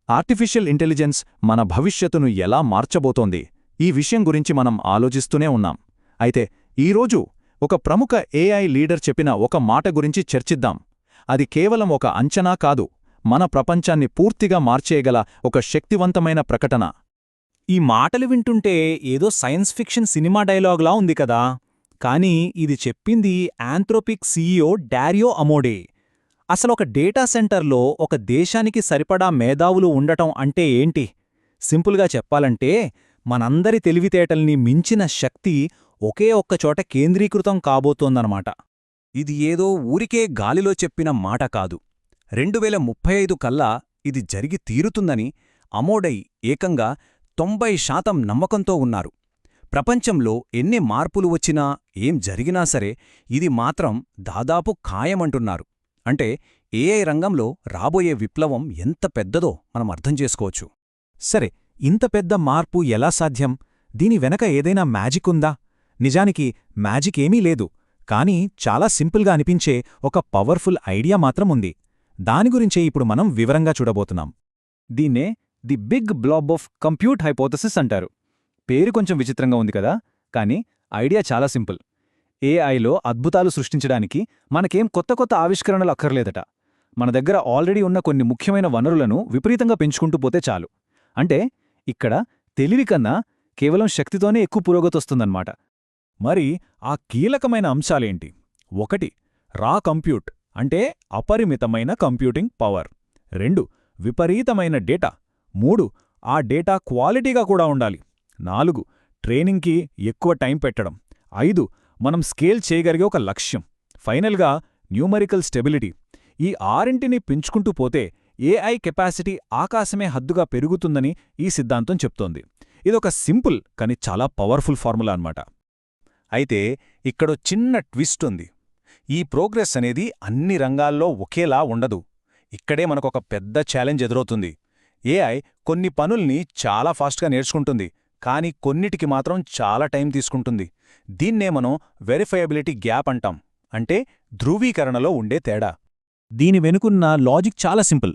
Artificial intelligence మన భవిష్యత్తును ఎలా మార్చబోతోంది ఈ విషయం గురించి మనం ఆలోచిస్తూనే ఉన్నాం. అయితే ఈరోజు ఒక ప్రముఖ ఏఐ లీడర్ చెప్పిన ఒక మాట గురించి చర్చిద్దాం. అది కేవలం ఒక అంచనా కాదు, మన ప్రపంచాన్ని పూర్తిగా మార్చేయగల ఒక శక్తివంతమైన ప్రకటన. ఈ మాటలు వింటుంటే ఏదో సైన్స్ ఫిక్షన్ సినిమా డైలాగ్లా ఉంది కదా. కానీ ఇది చెప్పింది ఆంథ్రోపిక్ సీఈఓ డారియో అమోడే. అసలొక డేటా సెంటర్లో ఒక దేశానికి సరిపడా మేధావులు ఉండటం అంటే ఏంటి? సింపుల్గా చెప్పాలంటే మనందరి తెలివితేటల్ని మించిన శక్తి ఒకే ఒక్కచోట కేంద్రీకృతం కాబోతోందన్నమాట. ఇది ఏదో ఊరికే గాలిలో చెప్పిన మాట కాదు. 2035 కల్లా ఇది జరిగి తీరుతుందని అమోడై ఏకంగా 90% నమ్మకంతో ఉన్నారు. ప్రపంచంలో ఎన్ని మార్పులు వచ్చినా ఏం జరిగినా సరే ఇది మాత్రం దాదాపు ఖాయమంటున్నారు. అంటే ఏఐ రంగంలో రాబోయే విప్లవం ఎంత పెద్దదో మనం అర్థం చేసుకోవచ్చు. సరే, ఇంత పెద్ద మార్పు ఎలా సాధ్యం? దీని వెనక ఏదైనా మ్యాజిక్ ఉందా? నిజానికి మ్యాజిక్ ఏమీ లేదు, కానీ చాలా సింపుల్గా అనిపించే ఒక పవర్ఫుల్ ఐడియా మాత్రం ఉంది. దాని గురించే ఇప్పుడు మనం వివరంగా చూడబోతున్నాం. దీన్నే the big blob of compute hypothesis అంటారు. పేరు కొంచెం విచిత్రంగా ఉంది కదా, కానీ ఐడియా చాలా సింపుల్. ఏఐలో అద్భుతాలు సృష్టించడానికి మనకేం కొత్త కొత్త ఆవిష్కరణలు అక్కర్లేదట. మన దగ్గర ఆల్రెడీ ఉన్న కొన్ని ముఖ్యమైన వనరులను విపరీతంగా పెంచుకుంటూ పోతే చాలు. అంటే ఇక్కడ తెలివి కన్నా కేవలం శక్తితోనే ఎక్కువ పురోగతొస్తుందన్నమాట. మరి ఆ కీలకమైన అంశాలేంటి? 1. రా కంప్యూట్, అంటే అపరిమితమైన కంప్యూటింగ్ పవర్. 2. విపరీతమైన డేటా. 3. ఆ డేటా క్వాలిటీగా కూడా ఉండాలి. 4. ట్రైనింగ్కి ఎక్కువ టైం పెట్టడం. 5. మనం స్కేల్ చేయగలిగే ఒక లక్ష్యం. ఫైనల్గా న్యూమరికల్ స్టెబిలిటీ. ఈ 6ంటిని పెంచుకుంటూ పోతే ఏఐ కెపాసిటీ ఆకాశమే హద్దుగా పెరుగుతుందని ఈ సిద్ధాంతం చెప్తోంది. ఇదొక సింపుల్ కానీ చాలా పవర్ఫుల్ ఫార్ములా అన్నమాట. అయితే ఇక్కడో చిన్న ట్విస్ట్ ఉంది. ఈ ప్రోగ్రెస్ అనేది అన్ని రంగాల్లో ఒకేలా ఉండదు. ఇక్కడే మనకొక పెద్ద ఛాలెంజ్ ఎదురవుతుంది. ఏఐ కొన్ని పనుల్ని చాలా ఫాస్ట్గా నేర్చుకుంటుంది, కానీ కొన్నిటికి మాత్రం చాలా టైం తీసుకుంటుంది. దీన్నే మనం వెరిఫయబిలిటీ గ్యాప్ అంటాం, అంటే ధృవీకరణలో ఉండే తేడా. దీని వెనుకున్న లాజిక్ చాలా సింపుల్.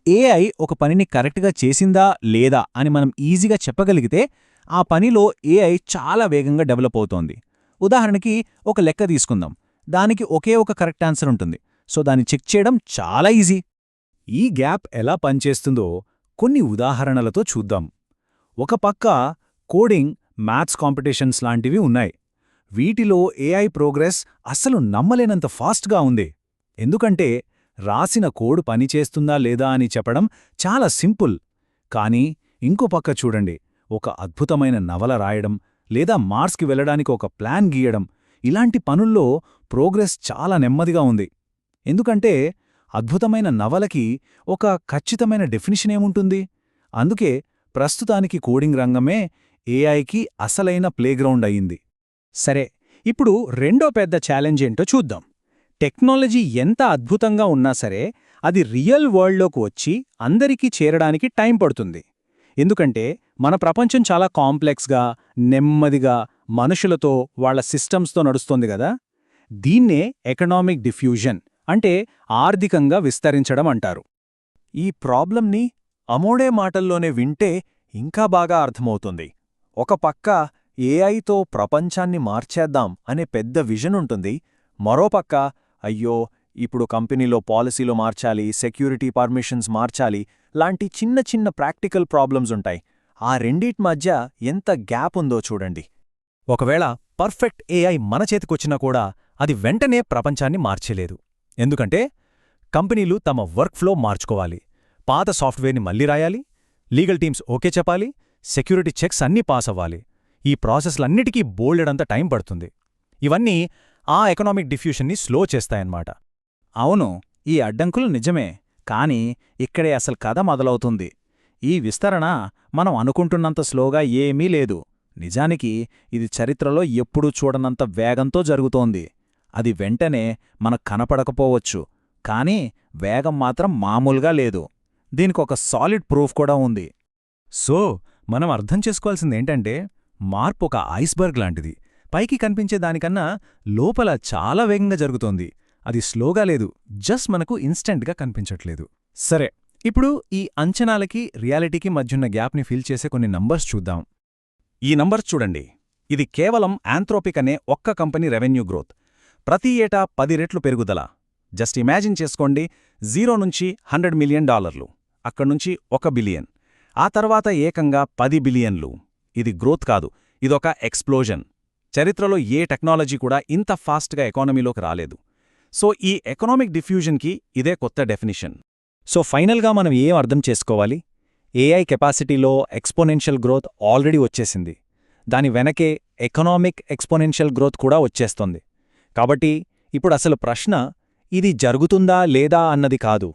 ఏఐ ఒక పనిని కరెక్ట్గా చేసిందా లేదా అని మనం ఈజీగా చెప్పగలిగితే ఆ పనిలో ఏఐ చాలా వేగంగా డెవలప్ అవుతోంది. ఉదాహరణకి ఒక లెక్క తీసుకుందాం. దానికి ఒకే ఒక కరెక్ట్ ఆన్సర్ ఉంటుంది, సో దాన్ని చెక్ చేయడం చాలా ఈజీ. ఈ గ్యాప్ ఎలా పనిచేస్తుందో కొన్ని ఉదాహరణలతో చూద్దాం. ఒక పక్క కోడింగ్, మ్యాథ్స్ కాంపిటీషన్స్ లాంటివి ఉన్నాయి. వీటిలో ఏఐ ప్రోగ్రెస్ అస్సలు నమ్మలేనంత ఫాస్ట్గా ఉంది. ఎందుకంటే రాసిన కోడ్ పనిచేస్తుందా లేదా అని చెప్పడం చాలా సింపుల్. కానీ ఇంకో పక్క చూడండి, ఒక అద్భుతమైన నవల రాయడం లేదా మార్స్కి వెళ్లడానికి ఒక ప్లాన్ గీయడం, ఇలాంటి పనుల్లో ప్రోగ్రెస్ చాలా నెమ్మదిగా ఉంది. ఎందుకంటే అద్భుతమైన నవలకి ఒక ఖచ్చితమైన డెఫినిషన్ ఏముంటుంది? అందుకే ప్రస్తుతానికి కోడింగ్ రంగమే ఏఐకి అసలైన ప్లేగ్రౌండ్ అయింది. సరే, ఇప్పుడు రెండో పెద్ద ఛాలెంజ్ ఏంటో చూద్దాం. టెక్నాలజీ ఎంత అద్భుతంగా ఉన్నా సరే అది రియల్ వరల్డ్లోకి వచ్చి అందరికీ చేరడానికి టైం పడుతుంది. ఎందుకంటే మన ప్రపంచం చాలా కాంప్లెక్స్గా, నెమ్మదిగా మనుషులతో, వాళ్ల సిస్టమ్స్తో నడుస్తోంది కదా. దీన్నే ఎకనామిక్ డిఫ్యూజన్, అంటే ఆర్థికంగా విస్తరించడం అంటారు. ఈ ప్రాబ్లంని అమోడే మాటల్లోనే వింటే ఇంకా బాగా అర్థమవుతుంది. ఒక పక్క ఏఐతో ప్రపంచాన్ని మార్చేద్దాం అనే పెద్ద విజన్ ఉంటుంది. మరోపక్క అయ్యో ఇప్పుడు కంపెనీలో పాలసీలు మార్చాలి, సెక్యూరిటీ పర్మిషన్స్ మార్చాలి లాంటి చిన్న చిన్న ప్రాక్టికల్ ప్రాబ్లమ్స్ ఉంటాయి. ఆ రెండిటి మధ్య ఎంత గ్యాప్ ఉందో చూడండి. ఒకవేళ పర్ఫెక్ట్ ఏఐ మన చేతికొచ్చినా కూడా అది వెంటనే ప్రపంచాన్ని మార్చేలేదు. ఎందుకంటే కంపెనీలు తమ వర్క్ఫ్లో మార్చుకోవాలి, పాత సాఫ్ట్వేర్ని మళ్లీ రాయాలి, లీగల్ టీమ్స్ ఓకే చెప్పాలి, సెక్యూరిటీ చెక్స్ అన్నీ పాస్ అవ్వాలి. ఈ ప్రాసెస్లన్నిటికీ బోల్డెడంత టైం పడుతుంది. ఇవన్నీ ఆ ఎకనామిక్ డిఫ్యూషన్ని స్లో చేస్తాయన్నమాట. అవును, ఈ అడ్డంకులు నిజమే. కానీ ఇక్కడే అసలు కథ మొదలవుతుంది. ఈ విస్తరణ మనం అనుకుంటున్నంత స్లోగా ఏమీ లేదు. నిజానికి ఇది చరిత్రలో ఎప్పుడూ చూడనంత వేగంతో జరుగుతోంది. అది వెంటనే మనకు కనపడకపోవచ్చు, కానీ వేగం మాత్రం మామూలుగా లేదు. దీనికొక సాలిడ్ ప్రూఫ్ కూడా ఉంది. సో మనం అర్థం చేసుకోవాల్సిందేంటంటే మార్పు ఒక ఐస్బర్గ్ లాంటిది. పైకి కనిపించే దానికన్నా లోపల చాలా వేగంగా జరుగుతోంది. అది స్లోగా లేదు, జస్ట్ మనకు ఇన్స్టెంట్గా కనిపించట్లేదు. సరే, ఇప్పుడు ఈ అంచనాలకి రియాలిటీకి మధ్యున్న గ్యాప్ని ఫిల్ చేసే కొన్ని నంబర్స్ చూద్దాం. ఈ నంబర్స్ చూడండి. ఇది కేవలం ఆంథ్రోపిక్ అనే ఒక్క కంపెనీ రెవెన్యూ గ్రోత్. ప్రతి ఏటా 10 రెట్లు పెరుగుదల. జస్ట్ ఇమాజిన్ చేసుకోండి, 0 నుంచి $100 మిలియన్, అక్కడ్నుంచి 1 బిలియన్, ఆ తర్వాత ఏకంగా 10 బిలియన్లు. ఇది గ్రోత్ కాదు, ఇదొక ఎక్స్ప్లోజన్. చరిత్రలో ఏ టెక్నాలజీ కూడా ఇంత ఫాస్ట్గా ఎకానమీలోకి రాలేదు. సో ఈ ఎకనామిక్ డిఫ్యూజన్కి ఇదే కొత్త డెఫినిషన్. సో ఫైనల్గా మనం ఏం అర్థం చేసుకోవాలి? ఏఐ కెపాసిటీలో ఎక్స్పోనెన్షియల్ గ్రోత్ ఆల్రెడీ వచ్చేసింది. దాని వెనకే ఎకనామిక్ ఎక్స్పోనెన్షియల్ గ్రోత్ కూడా వచ్చేస్తోంది. కాబట్టి ఇప్పుడు అసలు ప్రశ్న ఇది జరుగుతుందా లేదా అన్నది కాదు,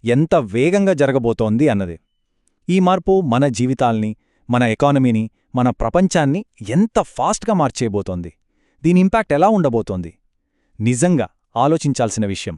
ఎంత వేగంగా జరగబోతోంది అన్నది. ఈ మార్పు మన జీవితాల్ని, మన ఎకానమీని, మన ప్రపంచాన్ని ఎంత ఫాస్ట్గా మార్చేయబోతోంది, దీని ఇంపాక్ట్ ఎలా ఉండబోతోంది? నిజంగా ఆలోచించాల్సిన విషయం.